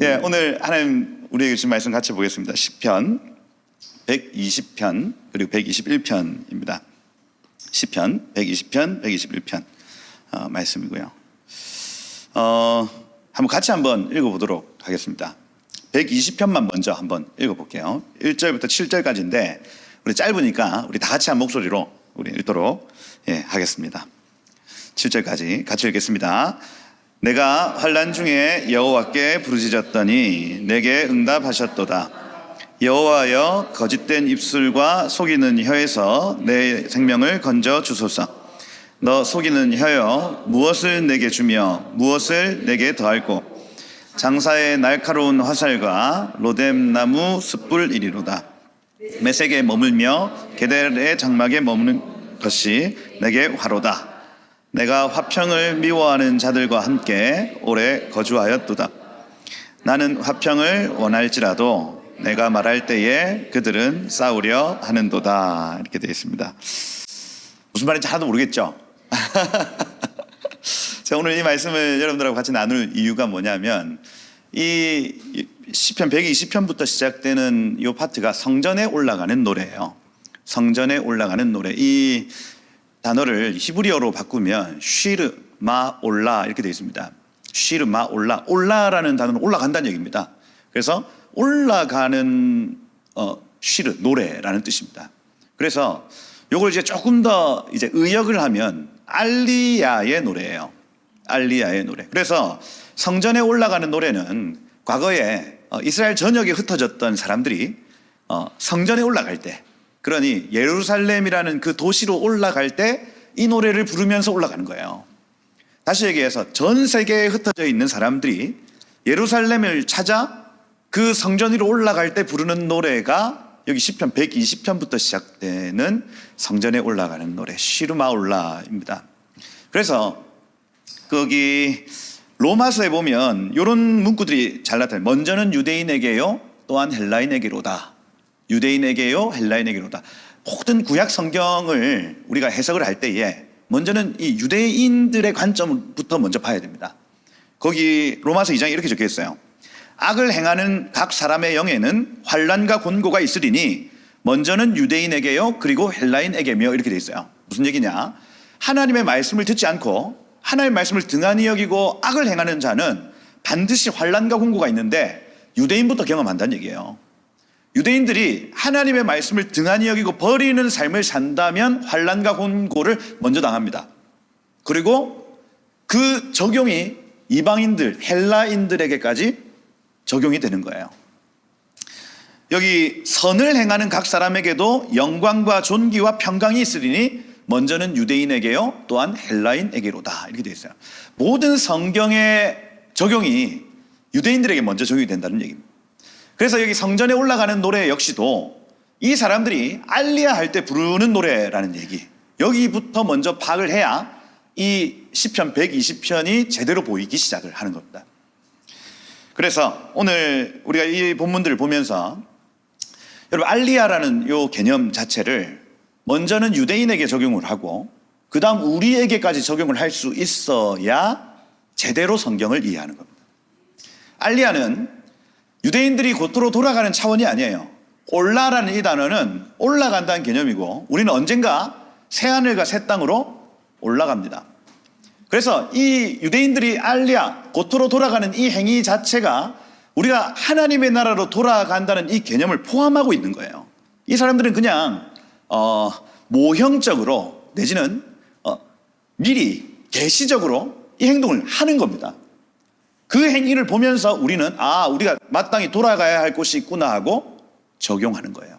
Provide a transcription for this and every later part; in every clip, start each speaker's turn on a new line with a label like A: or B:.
A: 예, 오늘 하나님 우리에게 주신 말씀 같이 보겠습니다. 시편 120편 그리고 121편입니다. 시편 120편, 121편 말씀이고요. 한번 읽어보도록 하겠습니다. 120편만 먼저 한번 읽어볼게요. 1절부터 7절까지인데 우리 짧으니까 우리 다 같이 한 목소리로 우리 읽도록 하겠습니다. 7절까지 같이 읽겠습니다. 내가 환난 중에 여호와께 부르짖었더니 내게 응답하셨도다. 여호와여, 거짓된 입술과 속이는 혀에서 내 생명을 건져 주소서. 너 속이는 혀여, 무엇을 내게 주며 무엇을 내게 더할꼬. 장사의 날카로운 화살과 로뎀나무 숯불이리로다. 메색에 머물며 게델의 장막에 머무는 것이 내게 화로다. 내가 화평을 미워하는 자들과 함께 오래 거주하였도다. 나는 화평을 원할지라도 내가 말할 때에 그들은 싸우려 하는도다. 이렇게 되어 있습니다. 무슨 말인지 하나도 모르겠죠? 제가 오늘 이 말씀을 여러분들하고 같이 나눌 이유가 뭐냐면 이 시편 120편부터 시작되는 이 파트가 성전에 올라가는 노래예요. 성전에 올라가는 노래. 이 단어를 히브리어로 바꾸면 쉬르 마 올라 이렇게 되어 있습니다. 쉬르 마 올라. 올라라는 단어는 올라간다는 얘기입니다. 그래서 올라가는 쉬르 노래라는 뜻입니다. 그래서 요걸 이제 조금 더 이제 의역을 하면 알리야의 노래예요. 알리야의 노래. 그래서 성전에 올라가는 노래는 과거에 이스라엘 전역에 흩어졌던 사람들이 성전에 올라갈 때, 그러니 예루살렘이라는 그 도시로 올라갈 때 이 노래를 부르면서 올라가는 거예요. 다시 얘기해서 전 세계에 흩어져 있는 사람들이 예루살렘을 찾아 그 성전 위로 올라갈 때 부르는 노래가 여기 시편 120편부터 시작되는 성전에 올라가는 노래 시르마올라입니다. 그래서 거기 로마서에 보면 이런 문구들이 잘 나타나요. 먼저는 유대인에게요, 또한 헬라인에게로다. 유대인에게요, 헬라인에게로다. 모든 구약 성경을 우리가 해석을 할 때에 먼저는 이 유대인들의 관점부터 먼저 봐야 됩니다. 거기 로마서 2장에 이렇게 적혀 있어요. 악을 행하는 각 사람의 영에는 환난과 곤고가 있으리니 먼저는 유대인에게요, 그리고 헬라인에게며 이렇게 돼 있어요. 무슨 얘기냐? 하나님의 말씀을 듣지 않고 하나님의 말씀을 등한히 여기고 악을 행하는 자는 반드시 환난과 곤고가 있는데 유대인부터 경험한다는 얘기예요. 유대인들이 하나님의 말씀을 등한히 여기고 버리는 삶을 산다면 환난과 곤고를 먼저 당합니다. 그리고 그 적용이 이방인들, 헬라인들에게까지 적용이 되는 거예요. 여기 선을 행하는 각 사람에게도 영광과 존귀와 평강이 있으리니 먼저는 유대인에게요, 또한 헬라인에게로다. 이렇게 되어 있어요. 모든 성경의 적용이 유대인들에게 먼저 적용이 된다는 얘기입니다. 그래서 여기 성전에 올라가는 노래 역시도 이 사람들이 알리야 할 때 부르는 노래라는 얘기, 여기부터 먼저 파악을 해야 이 시편 120편이 제대로 보이기 시작을 하는 겁니다. 그래서 오늘 우리가 이 본문들을 보면서 여러분 알리야라는 이 개념 자체를 먼저는 유대인에게 적용을 하고 그 다음 우리에게까지 적용을 할 수 있어야 제대로 성경을 이해하는 겁니다. 알리야는 유대인들이 곧으로 돌아가는 차원이 아니에요. 올라라는 이 단어는 올라간다는 개념이고 우리는 언젠가 새하늘과 새 땅으로 올라갑니다. 그래서 이 유대인들이 알리야, 곧으로 돌아가는 이 행위 자체가 우리가 하나님의 나라로 돌아간다는 이 개념을 포함하고 있는 거예요. 이 사람들은 그냥 모형적으로 내지는 미리 계시적으로 이 행동을 하는 겁니다. 그 행위를 보면서 우리는 우리가 마땅히 돌아가야 할 곳이 있구나 하고 적용하는 거예요.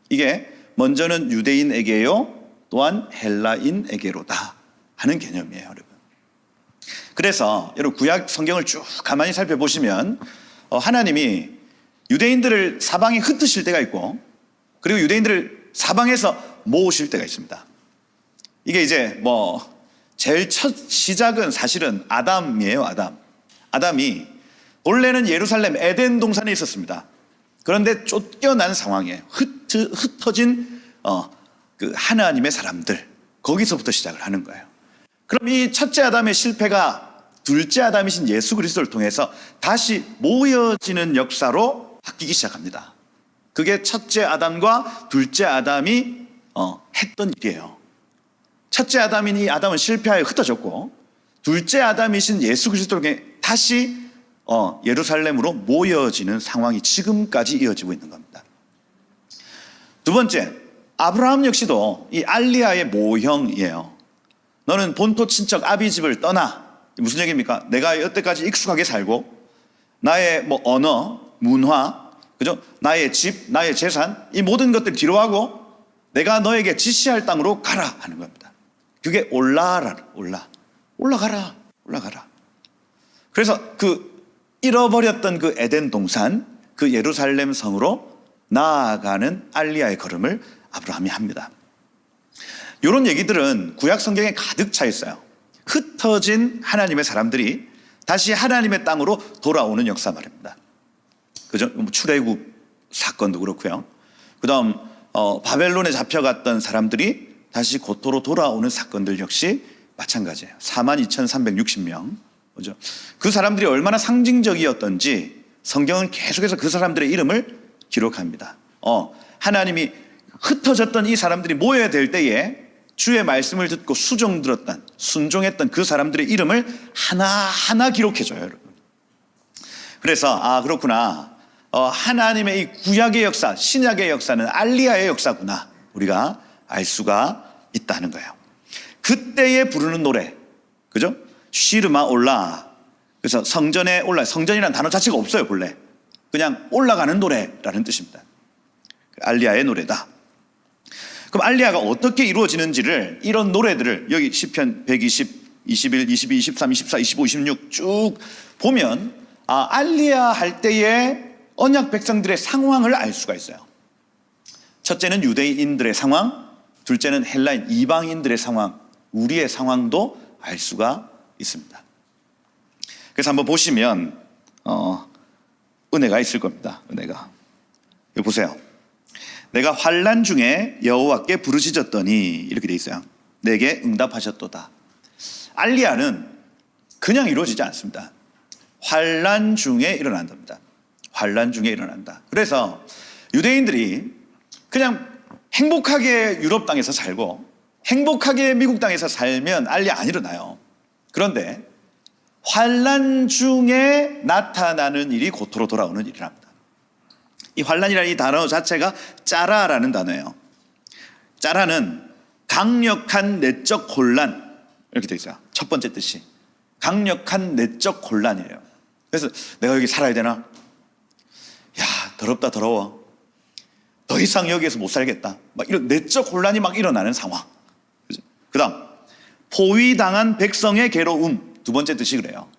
A: 이게 먼저는 유대인에게요, 또한 헬라인에게로다 하는 개념이에요, 여러분. 그래서 여러분 구약 성경을 쭉 가만히 살펴보시면 하나님이 유대인들을 사방에 흩으실 때가 있고 그리고 유대인들을 사방에서 모으실 때가 있습니다. 이게 이제 제일 첫 시작은 사실은 아담이에요. 아담이 원래는 예루살렘 에덴 동산에 있었습니다. 그런데 쫓겨난 상황에 흩어진 그 하나님의 사람들, 거기서부터 시작을 하는 거예요. 그럼 이 첫째 아담의 실패가 둘째 아담이신 예수 그리스도를 통해서 다시 모여지는 역사로 바뀌기 시작합니다. 그게 첫째 아담과 둘째 아담이 했던 일이에요. 첫째 아담인 이 아담은 실패하여 흩어졌고, 둘째 아담이신 예수 그리스도를 통해 다시 예루살렘으로 모여지는 상황이 지금까지 이어지고 있는 겁니다. 두 번째, 아브라함 역시도 이 알리야의 모형이에요. 너는 본토 친척 아비 집을 떠나. 무슨 얘기입니까? 내가 여태까지 익숙하게 살고 나의 언어, 문화, 그죠? 나의 집, 나의 재산, 이 모든 것들 뒤로 하고 내가 너에게 지시할 땅으로 가라 하는 겁니다. 그게 올라가라. 그래서 그 잃어버렸던 그 에덴 동산, 그 예루살렘 성으로 나아가는 알리야의 걸음을 아브라함이 합니다. 이런 얘기들은 구약 성경에 가득 차 있어요. 흩어진 하나님의 사람들이 다시 하나님의 땅으로 돌아오는 역사 말입니다. 그죠? 출애굽 사건도 그렇고요. 그 다음 바벨론에 잡혀갔던 사람들이 다시 고토로 돌아오는 사건들 역시 마찬가지예요. 42,360명. 그죠? 그 사람들이 얼마나 상징적이었던지 성경은 계속해서 그 사람들의 이름을 기록합니다. 하나님이 흩어졌던 이 사람들이 모여야 될 때에 주의 말씀을 듣고 순종했던 그 사람들의 이름을 하나하나 기록해줘요, 여러분. 그래서 그렇구나. 하나님의 이 구약의 역사, 신약의 역사는 알리야의 역사구나. 우리가 알 수가 있다는 거예요. 그때에 부르는 노래, 그죠? 시르마 올라. 그래서 성전에 올라. 성전이라는 단어 자체가 없어요, 본래. 그냥 올라가는 노래라는 뜻입니다. 알리야의 노래다. 그럼 알리야가 어떻게 이루어지는지를, 이런 노래들을 여기 시편 120, 21, 22, 23, 24, 25, 26 쭉 보면 알리야 할 때의 언약 백성들의 상황을 알 수가 있어요. 첫째는 유대인들의 상황, 둘째는 헬라인 이방인들의 상황, 우리의 상황도 알 수가 있습니다. 그래서 한번 보시면 은혜가 있을 겁니다. 은혜가. 여기 보세요. 내가 환난 중에 여호와께 부르짖었더니 이렇게 돼 있어요. 내게 응답하셨도다. 알리야는 그냥 이루어지지 않습니다. 환난 중에 일어난답니다. 환난 중에 일어난다. 그래서 유대인들이 그냥 행복하게 유럽 땅에서 살고 행복하게 미국 땅에서 살면 알리야 안 일어나요. 그런데 환난 중에 나타나는 일이 고토로 돌아오는 일이랍니다. 이 환난이라는 이 단어 자체가 짜라라는 단어예요. 짜라는 강력한 내적 혼란, 이렇게 되어 있어요. 첫 번째 뜻이 강력한 내적 혼란이에요. 그래서 내가 여기 살아야 되나? 야, 더럽다 더러워. 더 이상 여기에서 못 살겠다. 막 이런 내적 혼란이 막 일어나는 상황. 그 다음 포위당한 백성의 괴로움, 두 번째 뜻이 그래요.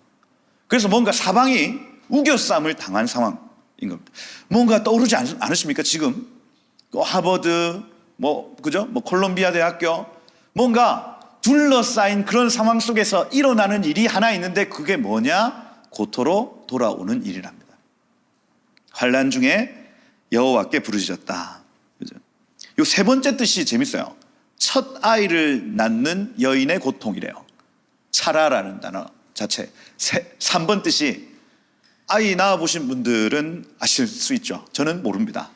A: 그래서 뭔가 사방이 우겨쌈을 당한 상황인 겁니다. 뭔가 떠오르지 않으십니까? 지금 하버드, 그죠? 콜롬비아 대학교, 뭔가 둘러싸인 그런 상황 속에서 일어나는 일이 하나 있는데 그게 뭐냐? 고토로 돌아오는 일이랍니다. 환난 중에 여호와께 부르짖었다. 그죠? 요 세 번째 뜻이 재밌어요. 첫 아이를 낳는 여인의 고통이래요. 차라라는 단어 자체. 3번 뜻이, 아이 낳아보신 분들은 아실 수 있죠. 저는 모릅니다.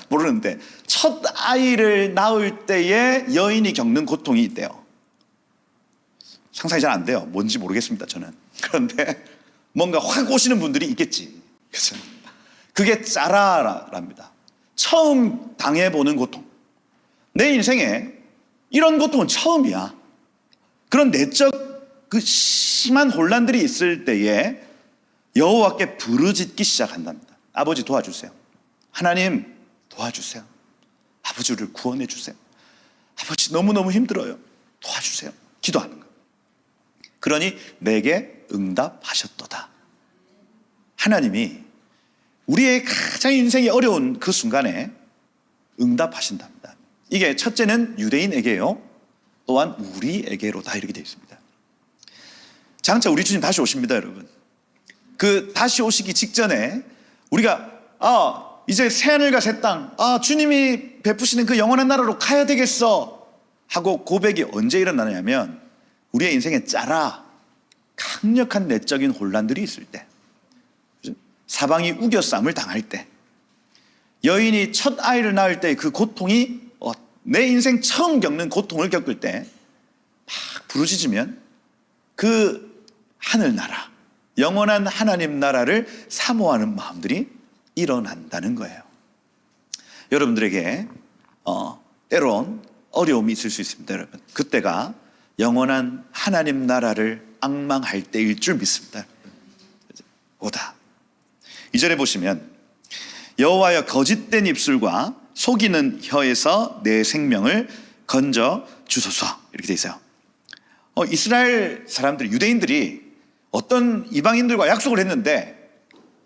A: 모르는데 첫 아이를 낳을 때에 여인이 겪는 고통이 있대요. 상상이 잘 안 돼요. 뭔지 모르겠습니다, 저는. 그런데 뭔가 확 오시는 분들이 있겠지. 그렇죠? 그게 짜라랍니다. 처음 당해보는 고통. 내 인생에 이런 고통은 처음이야. 그런 내적 그 심한 혼란들이 있을 때에 여호와께 부르짖기 시작한답니다. 아버지 도와주세요. 하나님 도와주세요. 아버지를 구원해 주세요. 아버지 너무너무 힘들어요. 도와주세요. 기도하는 거예요. 그러니 내게 응답하셨도다. 하나님이 우리의 가장 인생이 어려운 그 순간에 응답하신답니다. 이게 첫째는 유대인에게요, 또한 우리에게로다, 이렇게 되어 있습니다. 장차 우리 주님 다시 오십니다, 여러분. 그 다시 오시기 직전에 우리가 이제 새하늘과 새 땅, 주님이 베푸시는 그 영원한 나라로 가야 되겠어 하고 고백이 언제 일어나냐면 우리의 인생에 짜라, 강력한 내적인 혼란들이 있을 때, 사방이 우겨쌈을 당할 때, 여인이 첫 아이를 낳을 때 그 고통이 내 인생 처음 겪는 고통을 겪을 때 막 부르짖으면 그 하늘나라, 영원한 하나님 나라를 사모하는 마음들이 일어난다는 거예요. 여러분들에게 때론 어려움이 있을 수 있습니다. 여러분, 그때가 영원한 하나님 나라를 앙망할 때일 줄 믿습니다. 오다. 2절에 보시면 여호와여 거짓된 입술과 속이는 혀에서 내 생명을 건져 주소서, 이렇게 돼 있어요. 이스라엘 사람들, 유대인들이 어떤 이방인들과 약속을 했는데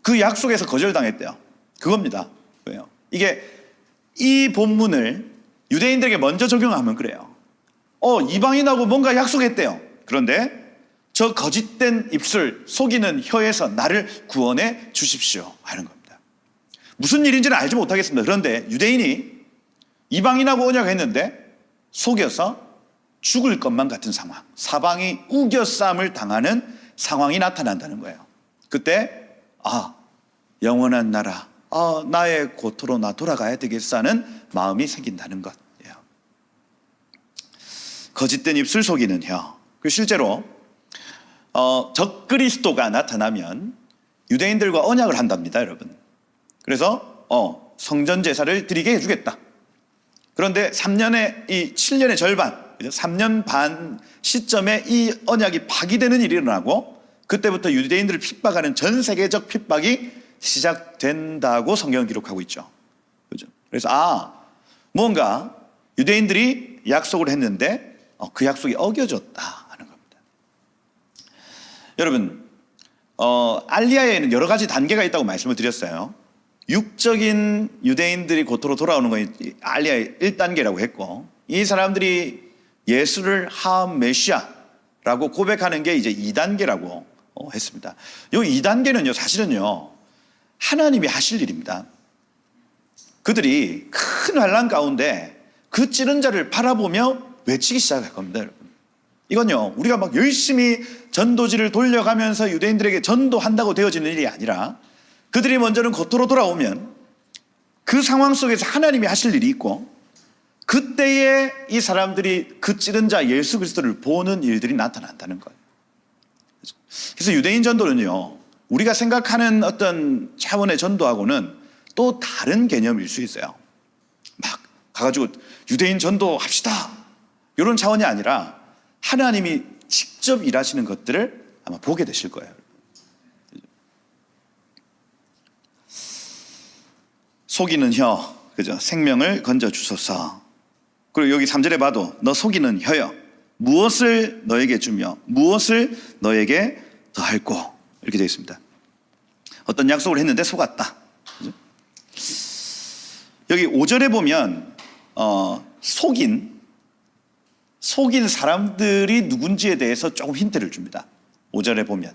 A: 그 약속에서 거절당했대요. 그겁니다. 왜요? 이 본문을 유대인들에게 먼저 적용하면 그래요. 이방인하고 뭔가 약속했대요. 그런데 저 거짓된 입술, 속이는 혀에서 나를 구원해 주십시오 하는 겁니다. 무슨 일인지는 알지 못하겠습니다. 그런데 유대인이 이방인하고 언약했는데 속여서 죽을 것만 같은 상황, 사방이 우겨쌈을 당하는 상황이 나타난다는 거예요. 그때 영원한 나라, 나의 고토로 나 돌아가야 되겠어 하는 마음이 생긴다는 것이에요. 거짓된 입술, 속이는 혀. 실제로 적그리스도가 나타나면 유대인들과 언약을 한답니다, 여러분. 그래서 성전 제사를 드리게 해주겠다. 그런데 7년의 절반, 3년 반 시점에 이 언약이 파기되는 일이 일어나고 그때부터 유대인들을 핍박하는 전 세계적 핍박이 시작된다고 성경은 기록하고 있죠. 그죠? 그래서 뭔가 유대인들이 약속을 했는데 그 약속이 어겨졌다 하는 겁니다. 여러분, 알리야에는 여러 가지 단계가 있다고 말씀을 드렸어요. 육적인 유대인들이 고토로 돌아오는 건 알리야의 1단계라고 했고, 이 사람들이 예수를 하음 메시아라고 고백하는 게 이제 2단계라고 했습니다. 이 2단계는요, 사실은요, 하나님이 하실 일입니다. 그들이 큰 환난 가운데 그 찌른 자를 바라보며 외치기 시작할 겁니다, 여러분. 이건요, 우리가 막 열심히 전도지를 돌려가면서 유대인들에게 전도한다고 되어지는 일이 아니라 그들이 먼저는 고토로 돌아오면 그 상황 속에서 하나님이 하실 일이 있고 그때에 이 사람들이 그 찌른 자 예수 그리스도를 보는 일들이 나타난다는 거예요. 그래서 유대인 전도는요, 우리가 생각하는 어떤 차원의 전도하고는 또 다른 개념일 수 있어요. 막 가가지고 유대인 전도합시다 이런 차원이 아니라 하나님이 직접 일하시는 것들을 아마 보게 되실 거예요. 속이는 혀, 그죠? 생명을 건져 주소서. 그리고 여기 3절에 봐도 너 속이는 혀여, 무엇을 너에게 주며 무엇을 너에게 더할꼬, 이렇게 되어 있습니다. 어떤 약속을 했는데 속았다. 그죠? 여기 5절에 보면 속인 사람들이 누군지에 대해서 조금 힌트를 줍니다. 5절에 보면,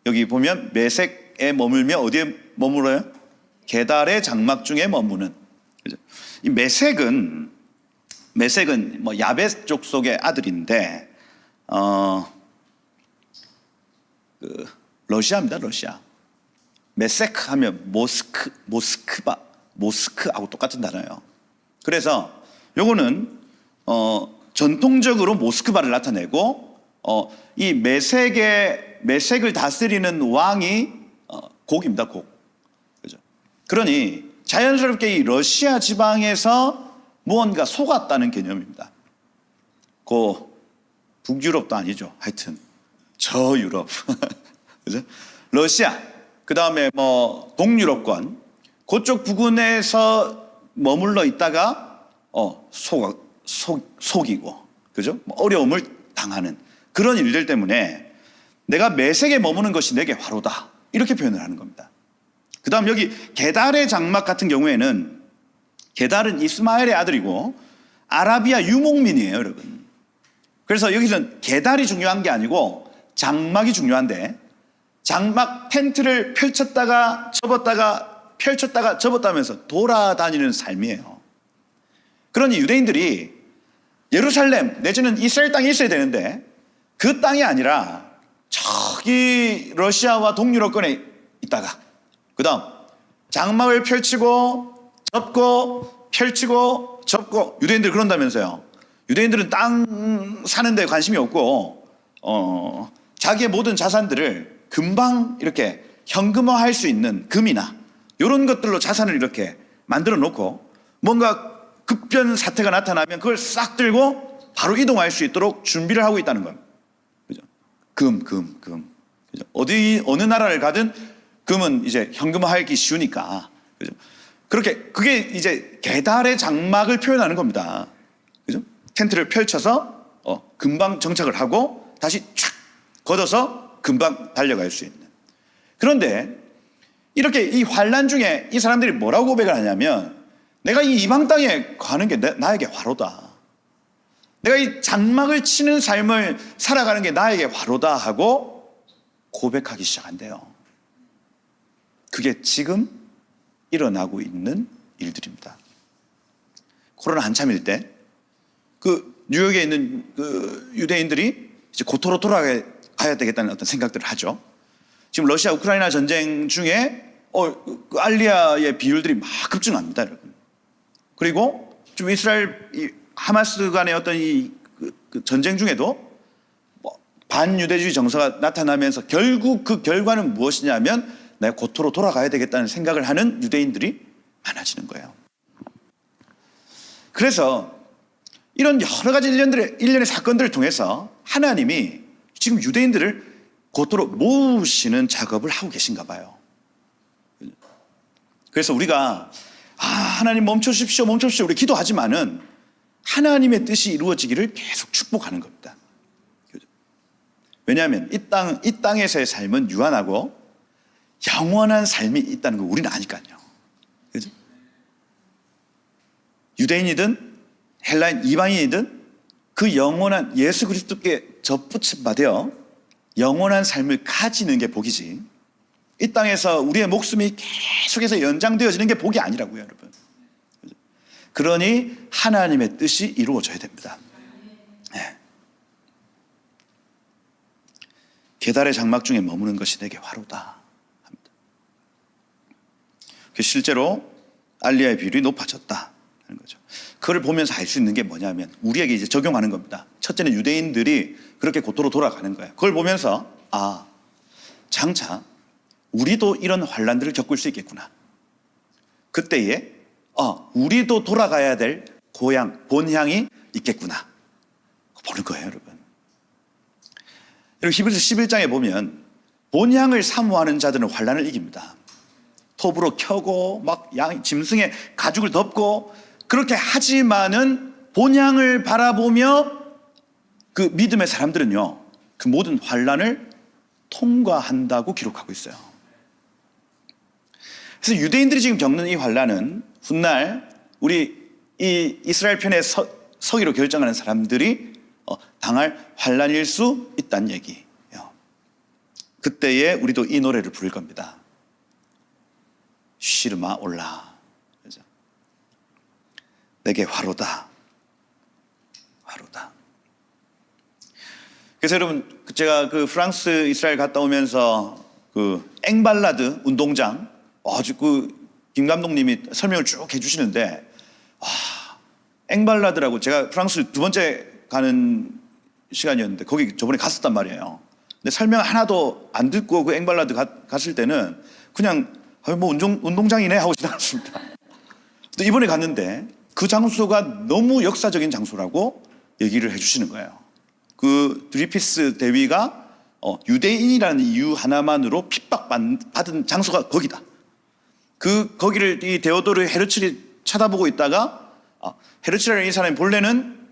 A: 여기 보면 메섹에 머물며 어디에 머물어요? 게달의 장막 중에 머무는. 그죠? 이 메섹은 뭐 야벳 족속의 아들인데 러시아입니다. 러시아. 메섹 하면 모스크하고 똑같은 단어예요. 그래서 요거는 전통적으로 모스크바를 나타내고 이 메섹을 다스리는 왕이 곡입니다. 곡. 그죠? 그러니 자연스럽게 이 러시아 지방에서 무언가 속았다는 개념입니다. 북유럽도 아니죠. 하여튼 저 유럽. 그죠? 러시아, 그 다음에 뭐 동유럽권 그쪽 부근에서 머물러 있다가 속이고, 그죠? 어려움을 당하는 그런 일들 때문에 내가 메섹에 머무는 것이 내게 화로다, 이렇게 표현을 하는 겁니다. 그 다음 여기 게달의 장막 같은 경우에는, 게달은 이스마엘의 아들이고 아라비아 유목민이에요, 여러분. 그래서 여기서는 게달이 중요한 게 아니고 장막이 중요한데, 장막 텐트를 펼쳤다가 접었다가 펼쳤다가 접었다 하면서 돌아다니는 삶이에요. 그러니 유대인들이 예루살렘 내지는 이스라엘 땅에 있어야 되는데 그 땅이 아니라 저기 러시아와 동유럽권에 있다가 그다음 장막을 펼치고 접고 펼치고 접고, 유대인들 그런다면서요. 유대인들은 땅 사는 데 관심이 없고 자기의 모든 자산들을 금방 이렇게 현금화할 수 있는 금이나 이런 것들로 자산을 이렇게 만들어 놓고 뭔가 급변 사태가 나타나면 그걸 싹 들고 바로 이동할 수 있도록 준비를 하고 있다는 겁니다. 그죠? 금. 그죠? 어느 나라를 가든 금은 이제 현금화하기 쉬우니까. 그죠? 그렇게 그게 이제 계달의 장막을 표현하는 겁니다. 그죠? 텐트를 펼쳐서 금방 정착을 하고 다시 촥 걷어서 금방 달려갈 수 있는. 그런데 이렇게 이 환난 중에 이 사람들이 뭐라고 고백을 하냐면, 내가 이 이방 땅에 가는 게 나에게 화로다. 내가 이 장막을 치는 삶을 살아가는 게 나에게 화로다 하고 고백하기 시작한대요. 그게 지금 일어나고 있는 일들입니다. 코로나 한참일 때 그 뉴욕에 있는 그 유대인들이 이제 고토로 돌아가야 되겠다는 어떤 생각들을 하죠. 지금 러시아 우크라이나 전쟁 중에 그 알리아의 비율들이 막 급증합니다, 여러분. 그리고 좀 이스라엘 하마스 간의 어떤 그 전쟁 중에도 반유대주의 정서가 나타나면서 결국 그 결과는 무엇이냐면 내가 고토로 돌아가야 되겠다는 생각을 하는 유대인들이 많아지는 거예요. 그래서 이런 여러 가지 일련의 사건들을 통해서 하나님이 지금 유대인들을 고토로 모으시는 작업을 하고 계신가 봐요. 그래서 우리가 하나님 멈춰주십시오 우리 기도하지만은 하나님의 뜻이 이루어지기를 계속 축복하는 겁니다. 왜냐하면 이 땅에서의 삶은 유한하고 영원한 삶이 있다는 걸 우리는 아니까요. 그죠? 유대인이든 헬라인 이방인이든 그 영원한 예수 그리스도께 접붙임 받아 영원한 삶을 가지는 게 복이지, 이 땅에서 우리의 목숨이 계속해서 연장되어지는 게 복이 아니라고요, 여러분. 그러니 하나님의 뜻이 이루어져야 됩니다. 네. 계달의 장막 중에 머무는 것이 내게 화로다 합니다. 실제로 알리아의 비율이 높아졌다 하는 거죠. 그걸 보면서 알 수 있는 게 뭐냐면 우리에게 이제 적용하는 겁니다. 첫째는 유대인들이 그렇게 고토로 돌아가는 거예요. 그걸 보면서 장차 우리도 이런 환난들을 겪을 수 있겠구나. 그때에 우리도 돌아가야 될 고향, 본향이 있겠구나 보는 거예요, 여러분. 히브리서 11장에 보면 본향을 사모하는 자들은 환난을 이깁니다. 톱으로 켜고 막 짐승의 가죽을 덮고 그렇게 하지만은 본향을 바라보며 그 믿음의 사람들은요, 그 모든 환난을 통과한다고 기록하고 있어요. 그래서 유대인들이 지금 겪는 이 환난은 훗날 우리 이 이스라엘 편에 서기로 결정하는 사람들이 당할 환난일 수 있다는 얘기예요. 그때에 우리도 이 노래를 부를 겁니다. 시르마 올라. 그죠? 내게 화로다. 그래서 여러분, 제가 그 프랑스 이스라엘 갔다 오면서 그 앵발라드 운동장 아주 김 감독님이 설명을 쭉 해주시는데, 앵발라드라고, 제가 프랑스 두 번째 가는 시간이었는데 거기 저번에 갔었단 말이에요. 근데 설명 하나도 안 듣고 그 앵발라드 갔을 때는 그냥 뭐 운동장이네 하고 지나갔습니다. 또 이번에 갔는데 그 장소가 너무 역사적인 장소라고 얘기를 해주시는 거예요. 그 드리피스 대위가 유대인이라는 이유 하나만으로 핍박받은 장소가 거기다. 거기를 이 데오도르 헤르츠리 쳐다보고 있다가 헤르츠리라는 이 사람이 본래는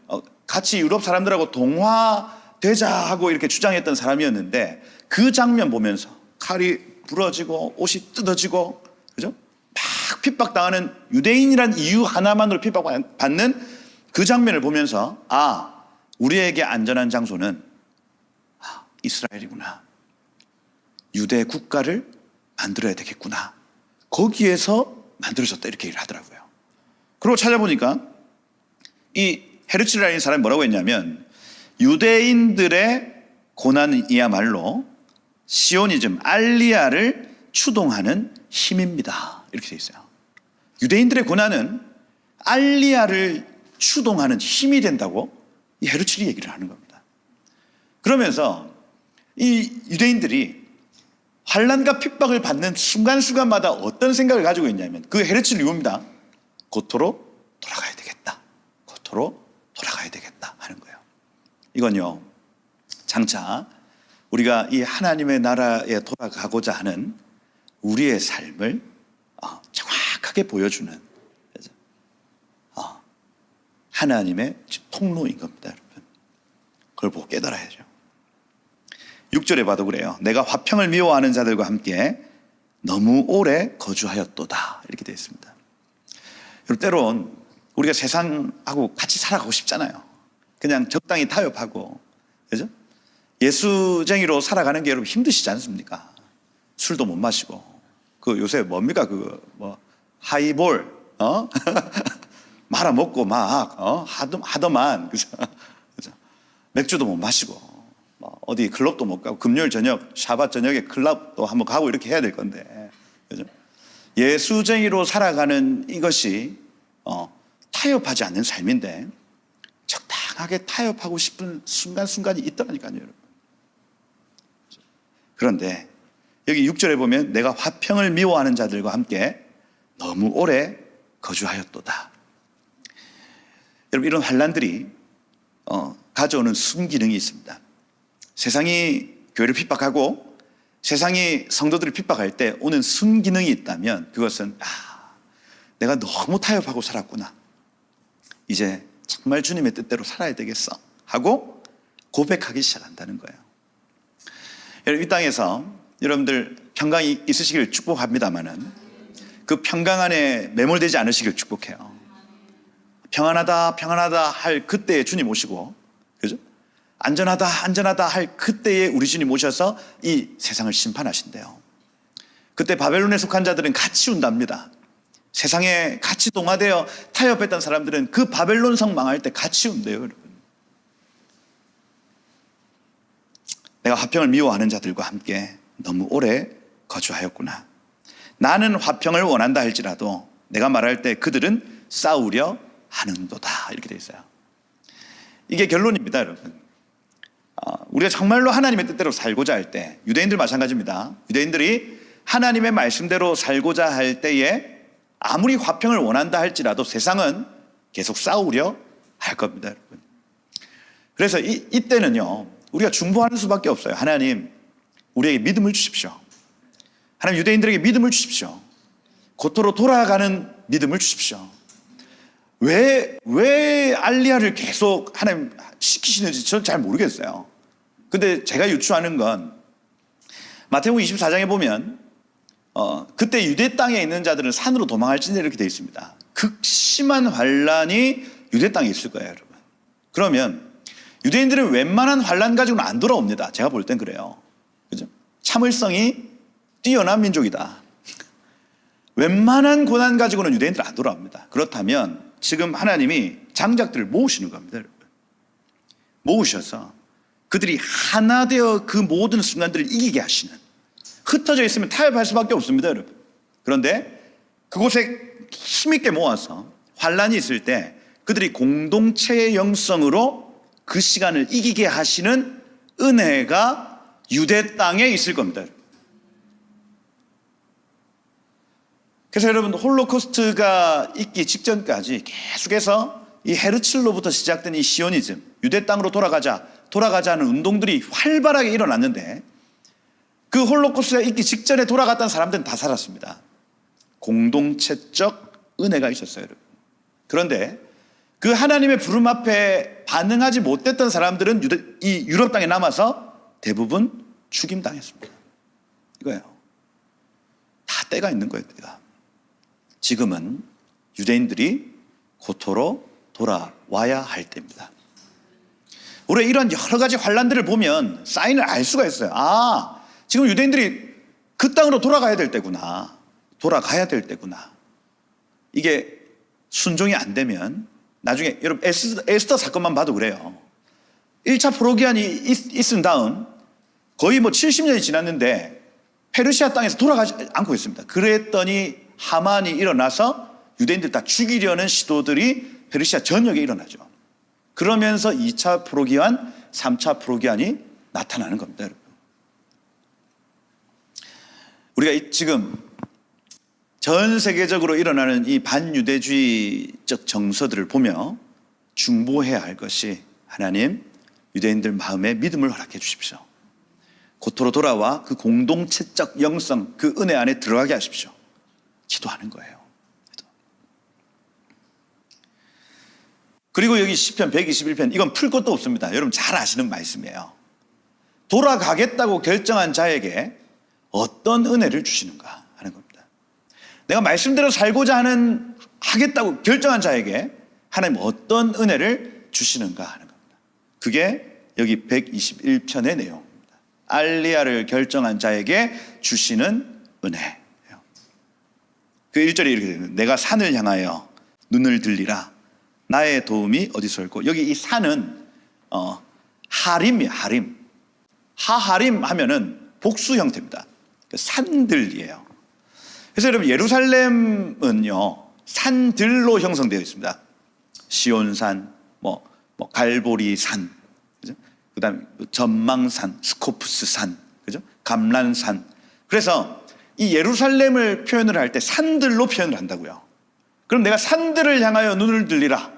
A: 같이 유럽 사람들하고 동화되자 하고 이렇게 주장했던 사람이었는데, 그 장면 보면서 칼이 부러지고 옷이 뜯어지고, 그죠? 막 핍박당하는, 유대인이란 이유 하나만으로 핍박받는 그 장면을 보면서 우리에게 안전한 장소는 이스라엘이구나. 유대 국가를 만들어야 되겠구나. 거기에서 만들어졌다 이렇게 얘기를 하더라고요. 그리고 찾아보니까 이 헤르츠라는 사람이 뭐라고 했냐면, 유대인들의 고난이야말로 시오니즘, 알리야를 추동하는 힘입니다. 이렇게 돼 있어요. 유대인들의 고난은 알리야를 추동하는 힘이 된다고 이 헤르칠이 얘기를 하는 겁니다. 그러면서 이 유대인들이 환난과 핍박을 받는 순간순간마다 어떤 생각을 가지고 있냐면 그 헤르칠 이유입니다. 고토로 돌아가야 되겠다. 고토로 돌아가야 되겠다 하는 거예요. 이건요, 장차 우리가 이 하나님의 나라에 돌아가고자 하는 우리의 삶을 정확하게 보여주는 하나님의 통로인 겁니다, 여러분. 그걸 보고 깨달아야죠. 6절에 봐도 그래요. 내가 화평을 미워하는 자들과 함께 너무 오래 거주하였도다. 이렇게 되어 있습니다. 여러분, 때론 우리가 세상하고 같이 살아가고 싶잖아요. 그냥 적당히 타협하고, 그죠? 예수쟁이로 살아가는 게 여러분 힘드시지 않습니까? 술도 못 마시고, 그 요새 뭡니까? 하이볼, 말아먹고 하더만, 그죠? 맥주도 못 마시고, 어디 클럽도 못 가고, 금요일 저녁, 샤밧 저녁에 클럽도 한번 가고 이렇게 해야 될 건데, 그죠? 예수쟁이로 살아가는 이것이, 타협하지 않는 삶인데, 적당하게 타협하고 싶은 순간순간이 있더라니까요, 여러분. 그런데, 여기 6절에 보면 내가 화평을 미워하는 자들과 함께 너무 오래 거주하였도다. 여러분, 이런 환난들이 가져오는 순기능이 있습니다. 세상이 교회를 핍박하고 세상이 성도들을 핍박할 때 오는 순기능이 있다면 그것은 내가 너무 타협하고 살았구나. 이제 정말 주님의 뜻대로 살아야 되겠어 하고 고백하기 시작한다는 거예요. 여러분, 이 땅에서 여러분들 평강이 있으시길 축복합니다마는 그 평강 안에 매몰되지 않으시길 축복해요. 평안하다 평안하다 할 그때에 주님 오시고, 그죠? 안전하다 안전하다 할 그때에 우리 주님 오셔서 이 세상을 심판하신대요. 그때 바벨론에 속한 자들은 같이 운답니다. 세상에 같이 동화되어 타협했던 사람들은 그 바벨론 성 망할 때 같이 운대요, 여러분. 내가 화평을 미워하는 자들과 함께 너무 오래 거주하였구나. 나는 화평을 원한다 할지라도 내가 말할 때 그들은 싸우려 하는도다. 이렇게 되어 있어요. 이게 결론입니다, 여러분. 우리가 정말로 하나님의 뜻대로 살고자 할 때, 유대인들 마찬가지입니다. 유대인들이 하나님의 말씀대로 살고자 할 때에 아무리 화평을 원한다 할지라도 세상은 계속 싸우려 할 겁니다, 여러분. 그래서 이때는요, 우리가 중보하는 수밖에 없어요. 하나님, 우리에게 믿음을 주십시오. 하나님, 유대인들에게 믿음을 주십시오. 고토로 돌아가는 믿음을 주십시오. 왜 알리야를 계속 하나님 시키시는지 저는 잘 모르겠어요. 근데 제가 유추하는 건 마태복음 24장에 보면 그때 유대 땅에 있는 자들은 산으로 도망할지니 이렇게 되어 있습니다. 극심한 환란이 유대 땅에 있을 거예요, 여러분. 그러면 유대인들은 웬만한 환란 가지고는 안 돌아옵니다. 제가 볼 땐 그래요. 그죠? 참을성이 뛰어난 민족이다. 웬만한 고난 가지고는 유대인들 안 돌아옵니다. 그렇다면 지금 하나님이 장작들을 모으시는 겁니다, 여러분. 모으셔서 그들이 하나 되어 그 모든 순간들을 이기게 하시는, 흩어져 있으면 타협할 수밖에 없습니다, 여러분. 그런데 그곳에 힘있게 모아서 환란이 있을 때 그들이 공동체의 영성으로 그 시간을 이기게 하시는 은혜가 유대 땅에 있을 겁니다. 그래서 여러분, 홀로코스트가 있기 직전까지 계속해서 이 헤르칠로부터 시작된 이 시오니즘, 유대 땅으로 돌아가자는 운동들이 활발하게 일어났는데, 그 홀로코스트가 있기 직전에 돌아갔던 사람들은 다 살았습니다. 공동체적 은혜가 있었어요, 여러분. 그런데 그 하나님의 부름 앞에 반응하지 못했던 사람들은 이 유럽 땅에 남아서 대부분 죽임당했습니다. 이거예요. 다 때가 있는 거예요, 때가. 지금은 유대인들이 고토로 돌아와야 할 때입니다. 우리가 이런 여러 가지 환란들을 보면 사인을 알 수가 있어요. 지금 유대인들이 그 땅으로 돌아가야 될 때구나. 돌아가야 될 때구나. 이게 순종이 안 되면 나중에 여러분 에스더 사건만 봐도 그래요. 1차 포로기한이 있은 다음 거의 뭐 70년이 지났는데 페르시아 땅에서 돌아가지 않고 있습니다. 그랬더니 하만이 일어나서 유대인들 다 죽이려는 시도들이 페르시아 전역에 일어나죠. 그러면서 2차 프로기환, 3차 프로기환이 나타나는 겁니다, 여러분. 우리가 지금 전 세계적으로 일어나는 이 반유대주의적 정서들을 보며 중보해야 할 것이 하나님, 유대인들 마음에 믿음을 허락해 주십시오. 고토로 돌아와 그 공동체적 영성, 그 은혜 안에 들어가게 하십시오. 기도하는 거예요. 그리고 여기 시편 121편, 이건 풀 것도 없습니다. 여러분 잘 아시는 말씀이에요. 돌아가겠다고 결정한 자에게 어떤 은혜를 주시는가 하는 겁니다. 내가 말씀대로 살고자 하겠다고 결정한 자에게 하나님 어떤 은혜를 주시는가 하는 겁니다. 그게 여기 121편의 내용입니다. 알리야를 결정한 자에게 주시는 은혜예요. 그 1절에 이렇게 되는 거예요. 내가 산을 향하여 눈을 들리라. 나의 도움이 어디서 올고. 여기 이 산은 하림이에요. 하림. 하하림 하면은 복수 형태입니다. 산들이에요. 그래서 여러분 예루살렘은요 산들로 형성되어 있습니다. 시온산, 갈보리산, 그죠? 그다음에 전망산, 스코프스산, 그죠? 감란산. 그래서 이 예루살렘을 표현을 할 때 산들로 표현을 한다고요. 그럼 내가 산들을 향하여 눈을 들리라.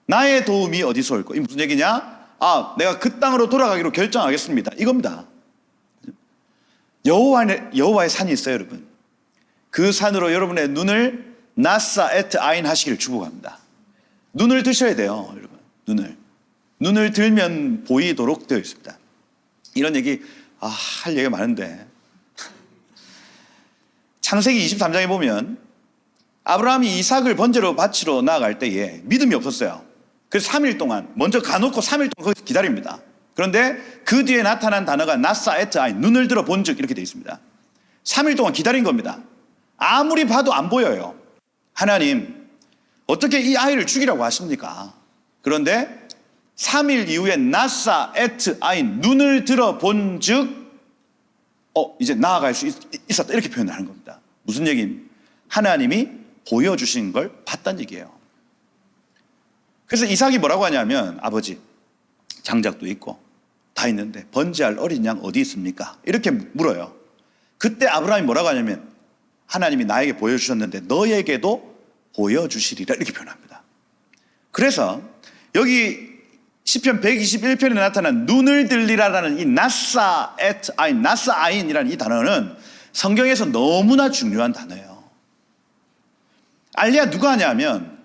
A: 나의 도움이 어디서 올까? 이 무슨 얘기냐? 내가 그 땅으로 돌아가기로 결정하겠습니다. 이겁니다. 여호와의 산이 있어요, 여러분. 그 산으로 여러분의 눈을 나사 에트 아인 하시기를 축복합니다. 눈을 드셔야 돼요, 여러분. 눈을 들면 보이도록 되어 있습니다. 이런 얘기 할 얘기가 많은데 창세기 23장에 보면 아브라함이 이삭을 번제로 바치러 나아갈 때에 믿음이 없었어요. 그래서 3일 동안 먼저 가놓고 3일 동안 거기서 기다립니다. 그런데 그 뒤에 나타난 단어가 나사 에트 아인, 눈을 들어 본즉 이렇게 되어 있습니다. 3일 동안 기다린 겁니다. 아무리 봐도 안 보여요. 하나님 어떻게 이 아이를 죽이라고 하십니까? 그런데 3일 이후에 나사 에트 아인, 눈을 들어 본즉 이제 나아갈 수 있었다, 이렇게 표현을 하는 겁니다. 무슨 얘기입니까? 하나님이 보여주신 걸 봤다는 얘기예요. 그래서 이삭이 뭐라고 하냐면, 아버지 장작도 있고 다 있는데 번제할 어린 양 어디 있습니까? 이렇게 물어요. 그때 아브라함이 뭐라고 하냐면, 하나님이 나에게 보여주셨는데 너에게도 보여주시리라, 이렇게 표현합니다. 그래서 여기 시편 121편에 나타난 눈을 들리라라는 이 나사 에트 아인, 나사 아인이라는 이 단어는 성경에서 너무나 중요한 단어예요. 알리야 누가 하냐면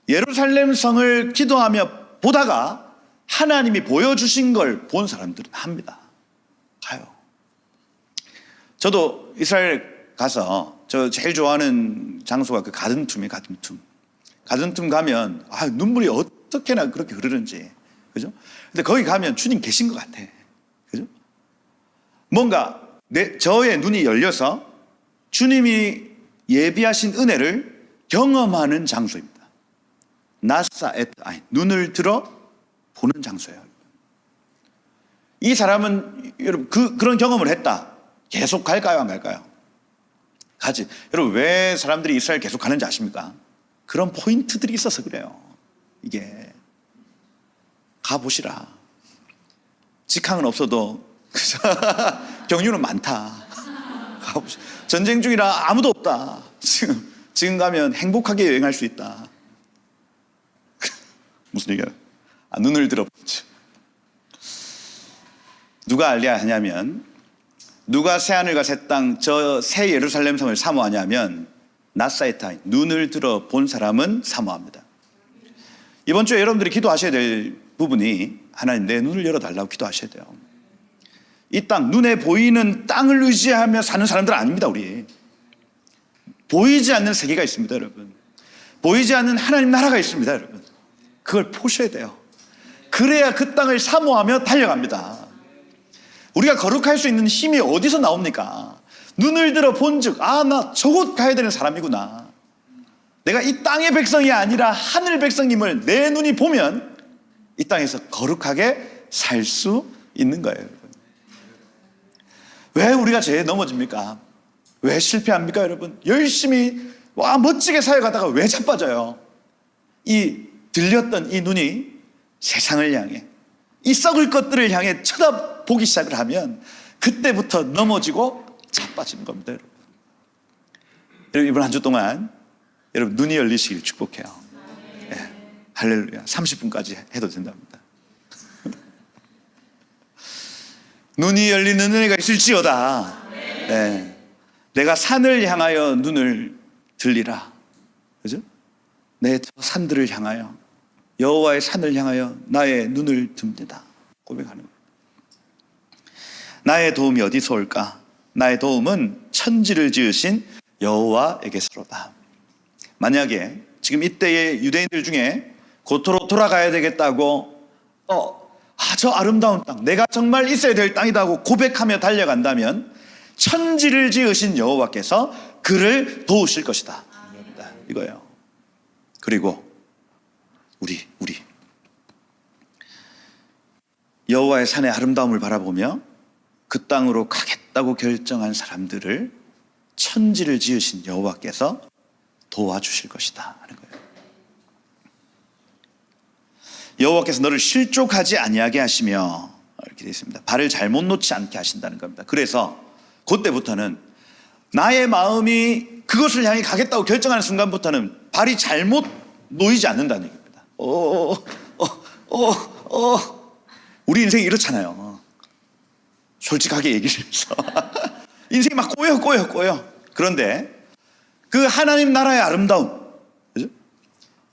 A: 예루살렘 성을 기도하며 보다가 하나님이 보여주신 걸 본 사람들은 합니다. 가요. 저도 이스라엘 가서 저 제일 좋아하는 장소가 그 가든툼이에요. 가든툼 가면 눈물이 어떻게나 그렇게 흐르는지, 그죠? 근데 거기 가면 주님 계신 것 같아. 그죠? 뭔가 저의 눈이 열려서 주님이 예비하신 은혜를 경험하는 장소입니다. 나사 에트 아인, 눈을 들어 보는 장소예요. 이 사람은 여러분 그런 경험을 했다. 계속 갈까요, 안 갈까요? 가지. 여러분 왜 사람들이 이스라엘 계속 가는지 아십니까? 그런 포인트들이 있어서 그래요. 이게 가보시라. 직항은 없어도 경유는 많다. 가보시라. 전쟁 중이라 아무도 없다. 지금 가면 행복하게 여행할 수 있다. 무슨 얘기야? 눈을 들어보죠. 누가 알려야 하냐면, 누가 새하늘과 새 땅, 저 새 예루살렘 성을 사모하냐면 나사에타인, 눈을 들어 본 사람은 사모합니다. 이번 주에 여러분들이 기도하셔야 될 부분이, 하나님 내 눈을 열어달라고 기도하셔야 돼요. 이 땅, 눈에 보이는 땅을 의지하며 사는 사람들은 아닙니다. 우리 보이지 않는 세계가 있습니다, 여러분. 보이지 않는 하나님 나라가 있습니다, 여러분. 그걸 보셔야 돼요. 그래야 그 땅을 사모하며 달려갑니다. 우리가 거룩할 수 있는 힘이 어디서 나옵니까? 눈을 들어 본즉 나 저곳 가야 되는 사람이구나. 내가 이 땅의 백성이 아니라 하늘 백성님을 내 눈이 보면 이 땅에서 거룩하게 살 수 있는 거예요, 여러분. 왜 우리가 죄에 넘어집니까? 왜 실패합니까, 여러분? 열심히 멋지게 사역하다가 왜 자빠져요? 이 들렸던 이 눈이 세상을 향해, 이 썩을 것들을 향해 쳐다보기 시작을 하면 그때부터 넘어지고 자빠지는 겁니다, 여러분. 여러분, 이번 한 주 동안 여러분 눈이 열리시길 축복해요. 예, 할렐루야. 30분까지 해도 된답니다. 눈이 열리는 은혜가 있을지어다. 예, 내가 산을 향하여 눈을 들리라. 그죠? 내 산들을 향하여, 여호와의 산을 향하여 나의 눈을 듭니다. 고백하는 거예요. 나의 도움이 어디서 올까? 나의 도움은 천지를 지으신 여호와에게서로다. 만약에 지금 이때의 유대인들 중에 고토로 돌아가야 되겠다고 저 아름다운 땅, 내가 정말 있어야 될 땅이다고 고백하며 달려간다면 천지를 지으신 여호와께서 그를 도우실 것이다. 이거예요. 그리고 우리 여호와의 산의 아름다움을 바라보며 그 땅으로 가겠다고 결정한 사람들을 천지를 지으신 여호와께서 도와주실 것이다 하는 거예요. 여호와께서 너를 실족하지 아니하게 하시며, 이렇게 되어 있습니다. 발을 잘못 놓지 않게 하신다는 겁니다. 그래서 그때부터는 나의 마음이 그것을 향해 가겠다고 결정하는 순간부터는 발이 잘못 놓이지 않는다는 얘기입니다. 우리 인생이 이렇잖아요. 솔직하게 얘기를 해서 인생이 막 꼬여. 그런데 그 하나님 나라의 아름다움, 그죠?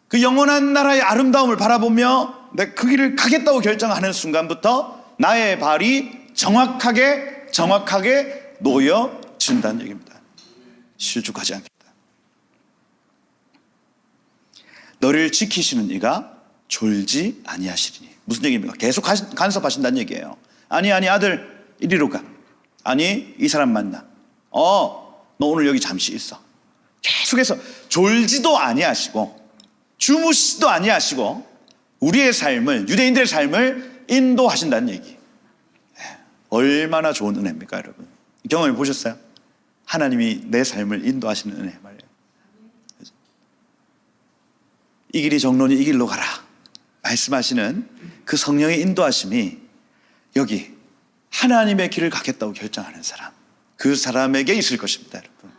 A: 그 영원한 나라의 아름다움을 바라보며 내가 그 길을 가겠다고 결정하는 순간부터 나의 발이 정확하게 놓여진다는 얘기입니다. 실족하지 않겠다. 너를 지키시는 이가 졸지 아니하시리니. 무슨 얘기입니까? 계속 간섭하신다는 얘기예요. 아니 아들 이리로 가. 아니 이 사람 만나. 너 오늘 여기 잠시 있어. 계속해서 졸지도 아니하시고 주무시지도 아니하시고 우리의 삶을, 유대인들의 삶을 인도하신다는 얘기. 얼마나 좋은 은혜입니까, 여러분? 경험해 보셨어요? 하나님이 내 삶을 인도하시는 은혜 말이에요. 이 길이 정론이 이 길로 가라 말씀하시는 그 성령의 인도하심이 여기 하나님의 길을 가겠다고 결정하는 사람, 그 사람에게 있을 것입니다, 여러분.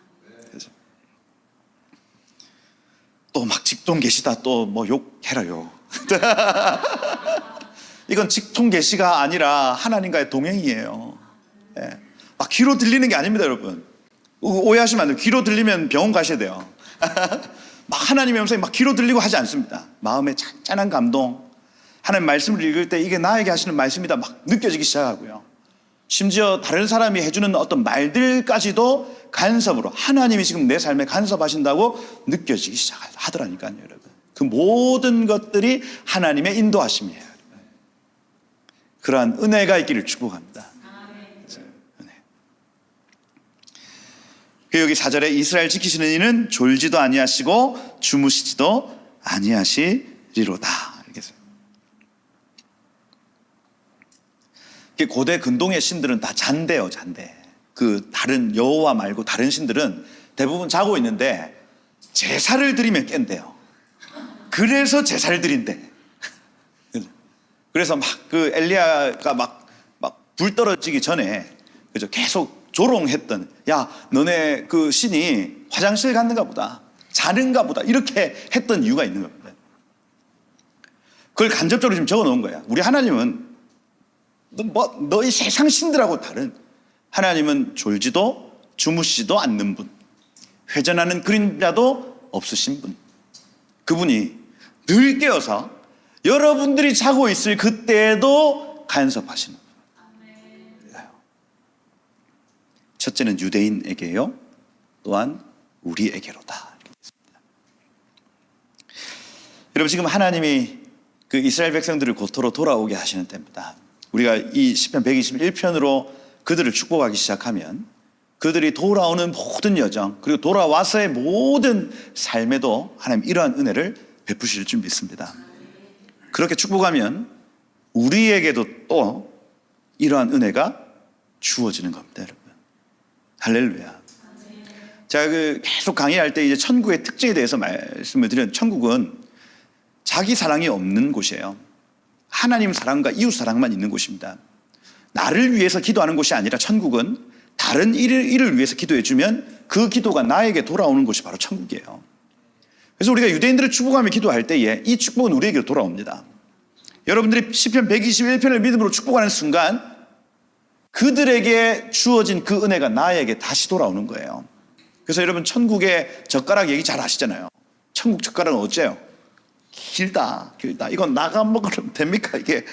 A: 또 막 직통 계시다 또 뭐 욕해라요. 이건 직통 계시가 아니라 하나님과의 동행이에요. 예. 막 귀로 들리는 게 아닙니다, 여러분. 오해하시면 안 돼요. 귀로 들리면 병원 가셔야 돼요. 막 하나님의 음성이 막 귀로 들리고 하지 않습니다. 마음에 찬찬한 감동, 하나님 말씀을 읽을 때 이게 나에게 하시는 말씀이다 막 느껴지기 시작하고요. 심지어 다른 사람이 해주는 어떤 말들까지도 간섭으로 하나님이 지금 내 삶에 간섭하신다고 느껴지기 시작하더라니까요, 여러분. 그 모든 것들이 하나님의 인도하심이에요. 그러한 은혜가 있기를 축복합니다. 은혜. 여기 4절에 이스라엘 지키시는 이는 졸지도 아니하시고 주무시지도 아니하시리로다. 고대 근동의 신들은 다 잔대요, 잔대. 그 다른 여호와 말고 다른 신들은 대부분 자고 있는데 제사를 드리면 깬대요. 그래서 제사를 드린대. 그래서 막 그 엘리야가 막 불 떨어지기 전에 그죠, 계속 조롱했던, 야 너네 그 신이 화장실 갔는가 보다, 자는가 보다, 이렇게 했던 이유가 있는 겁니다. 그걸 간접적으로 지금 적어 놓은 거야. 우리 하나님은 너희 세상 신들하고 다른, 하나님은 졸지도 주무시지도 않는 분, 회전하는 그림자도 없으신 분, 그분이 늘 깨어서 여러분들이 자고 있을 그때에도 간섭하시는 분. 첫째는 유대인에게요, 또한 우리에게로다. 여러분, 지금 하나님이 그 이스라엘 백성들을 고토로 돌아오게 하시는 때입니다. 우리가 이 시편 121편으로 그들을 축복하기 시작하면 그들이 돌아오는 모든 여정, 그리고 돌아와서의 모든 삶에도 하나님 이러한 은혜를 베푸실 줄 믿습니다. 그렇게 축복하면 우리에게도 또 이러한 은혜가 주어지는 겁니다, 여러분. 할렐루야. 제가 계속 강의할 때 이제 천국의 특징에 대해서 말씀을 드렸는데, 천국은 자기 사랑이 없는 곳이에요. 하나님 사랑과 이웃 사랑만 있는 곳입니다. 나를 위해서 기도하는 곳이 아니라 천국은 다른 일을 위해서 기도해주면 그 기도가 나에게 돌아오는 곳이 바로 천국이에요. 그래서 우리가 유대인들을 축복하며 기도할 때에 이 축복은 우리에게로 돌아옵니다. 여러분들이 시편 121편을 믿음으로 축복하는 순간 그들에게 주어진 그 은혜가 나에게 다시 돌아오는 거예요. 그래서 여러분, 천국의 젓가락 얘기 잘 아시잖아요. 천국 젓가락은 어째요? 길다. 이건 나가 먹으면 됩니까? 이게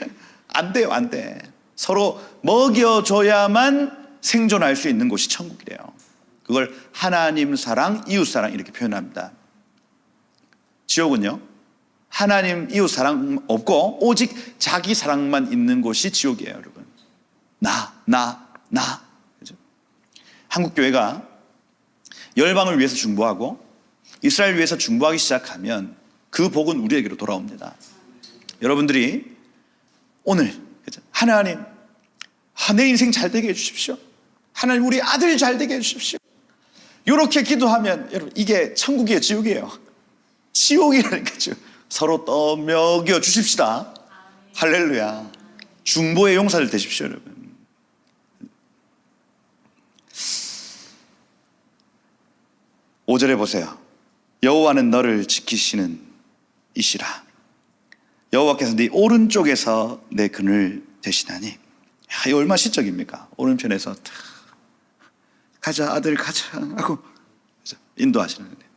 A: 안 돼요, 안 돼. 서로 먹여줘야만 생존할 수 있는 곳이 천국이래요. 그걸 하나님 사랑, 이웃 사랑 이렇게 표현합니다. 지옥은요, 하나님, 이웃 사랑 없고 오직 자기 사랑만 있는 곳이 지옥이에요, 여러분. 나. 그죠? 한국 교회가 열방을 위해서 중보하고 이스라엘 위해서 중보하기 시작하면 그 복은 우리에게로 돌아옵니다. 여러분들이 오늘, 그죠? 하나님, 내 인생 잘 되게 해주십시오. 하나님, 우리 아들 잘 되게 해주십시오. 이렇게 기도하면 여러분, 이게 천국이에요, 지옥이에요? 지옥이라니까요. 서로 떠먹여 주십시다. 할렐루야. 중보의 용사들 되십시오, 여러분. 5절에 보세요. 여호와는 너를 지키시는 이시라. 여호와께서 네 오른쪽에서 내 그늘 되시나니. 이 얼마나 시적입니까? 오른편에서 가자 아들 가자 하고 인도하시는 거예요.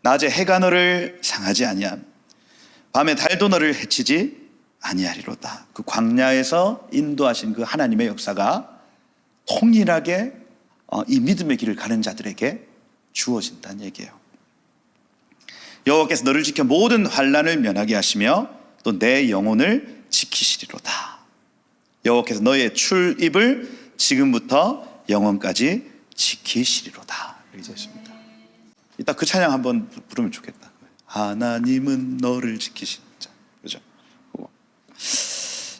A: 낮에 해가 너를 상하지 아니함, 밤에 달도 너를 해치지 아니하리로다. 그 광야에서 인도하신 그 하나님의 역사가 통일하게 이 믿음의 길을 가는 자들에게 주어진다는 얘기예요. 여호와께서 너를 지켜 모든 환난을 면하게 하시며 또 내 영혼을 지키시리로다. 여호와께서 너의 출입을 지금부터 영원까지 지키시리로다. 이렇게 되십니다. 이따 그 찬양 한번 부르면 좋겠다. 하나님은 너를 지키시는 자. 그죠?